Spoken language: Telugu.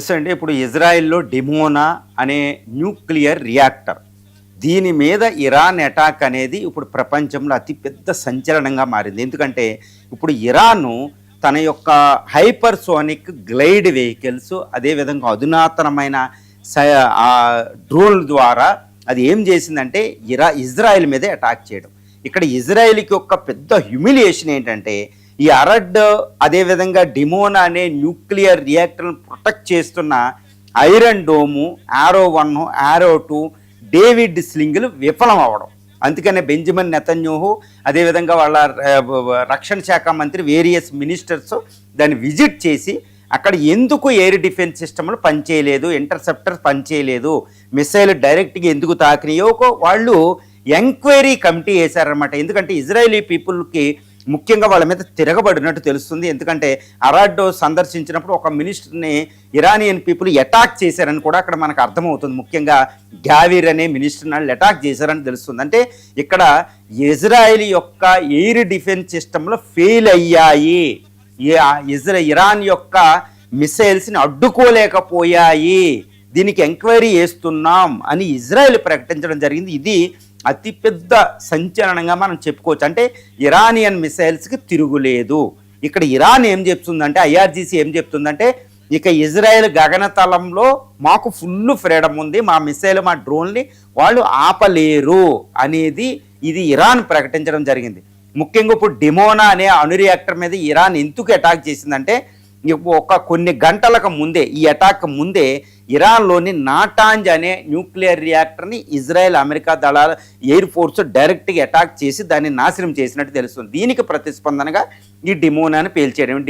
తెలుసండి. ఇప్పుడు ఇజ్రాయెల్‌లో డిమోనా అనే న్యూక్లియర్ రియాక్టర్. దీని మీద ఇరాన్ అటాక్ అనేది ఇప్పుడు ప్రపంచంలో అతిపెద్ద సంచలనంగా మారింది. ఎందుకంటే ఇప్పుడు ఇరాను తన యొక్క హైపర్సోనిక్ గ్లైడ్ వెహికల్స్, అదేవిధంగా అధునాతనమైన డ్రోన్ల ద్వారా అది ఏం చేసిందంటే ఇజ్రాయెల్ మీదే అటాక్ చేయడం. ఇక్కడ ఇజ్రాయెల్కి ఒక పెద్ద హ్యూమిలియేషన్ ఏంటంటే, ఈ అరడ్ అదేవిధంగా డిమోనా అనే న్యూక్లియర్ రియాక్టర్ను ప్రొటెక్ట్ చేస్తున్న iron dome, Arrow 1, Arrow 2, David స్లింగులు విఫలం అవ్వడం. అందుకనే బెంజమిన్ నెతన్యాహు అదేవిధంగా వాళ్ళ రక్షణ శాఖ మంత్రి వేరియస్ మినిస్టర్స్ దాన్ని విజిట్ చేసి అక్కడ ఎందుకు ఎయిర్ డిఫెన్స్ సిస్టమ్లు పనిచేయలేదు, ఇంటర్సెప్టర్ పనిచేయలేదు, మిసైల్ డైరెక్ట్గా ఎందుకు తాకినాయో వాళ్ళు ఎంక్వైరీ కమిటీ వేశారనమాట. ఎందుకంటే ఇజ్రాయేలీ పీపుల్కి ముఖ్యంగా వాళ్ళ మీద తిరగబడినట్టు తెలుస్తుంది. ఎందుకంటే అరాడ్ సందర్శించినప్పుడు ఒక మినిస్టర్ని ఇరానియన్ పీపుల్ అటాక్ చేశారని కూడా అక్కడ మనకు అర్థమవుతుంది. ముఖ్యంగా గ్యావిర్ అనే మినిస్టర్ని వాళ్ళు అటాక్ చేశారని తెలుస్తుంది. అంటే ఇక్కడ ఇజ్రాయెల్ యొక్క ఎయిర్ డిఫెన్స్ సిస్టంలో ఫెయిల్ అయ్యాయి, ఇరాన్ యొక్క మిసైల్స్ని అడ్డుకోలేకపోయాయి, దీనికి ఎంక్వైరీ చేస్తున్నాం అని ఇజ్రాయెల్ ప్రకటించడం జరిగింది. ఇది అతిపెద్ద సంచలనంగా మనం చెప్పుకోవచ్చు. అంటే ఇరానియన్ మిసైల్స్కి తిరుగులేదు. ఇక్కడ ఇరాన్ ఏం చెప్తుందంటే, ఐఆర్జీసీ ఏం చెప్తుందంటే, ఇక ఇజ్రాయెల్ గగనతలంలో మాకు ఫుల్ ఫ్రీడమ్ ఉంది, మా మిసైల్ మా డ్రోన్ని వాళ్ళు ఆపలేరు అనేది ఇది ఇరాన్ ప్రకటించడం జరిగింది. ముఖ్యంగా ఇప్పుడు డిమోనా అనే అణు రియాక్టర్ మీద ఇరాన్ ఎందుకు అటాక్ చేసిందంటే, కొన్ని గంటలకు ముందే, ఈ అటాక్ ముందే ఇరాన్లోని నాటాంజ్ అనే న్యూక్లియర్ రియాక్టర్ని ఇజ్రాయెల్ అమెరికా దళాల ఎయిర్ ఫోర్స్ డైరెక్ట్గా అటాక్ చేసి దాన్ని నాశనం చేసినట్టు తెలుస్తుంది. దీనికి ప్రతిస్పందనగా ఈ డిమోనాని పేల్చేయడం.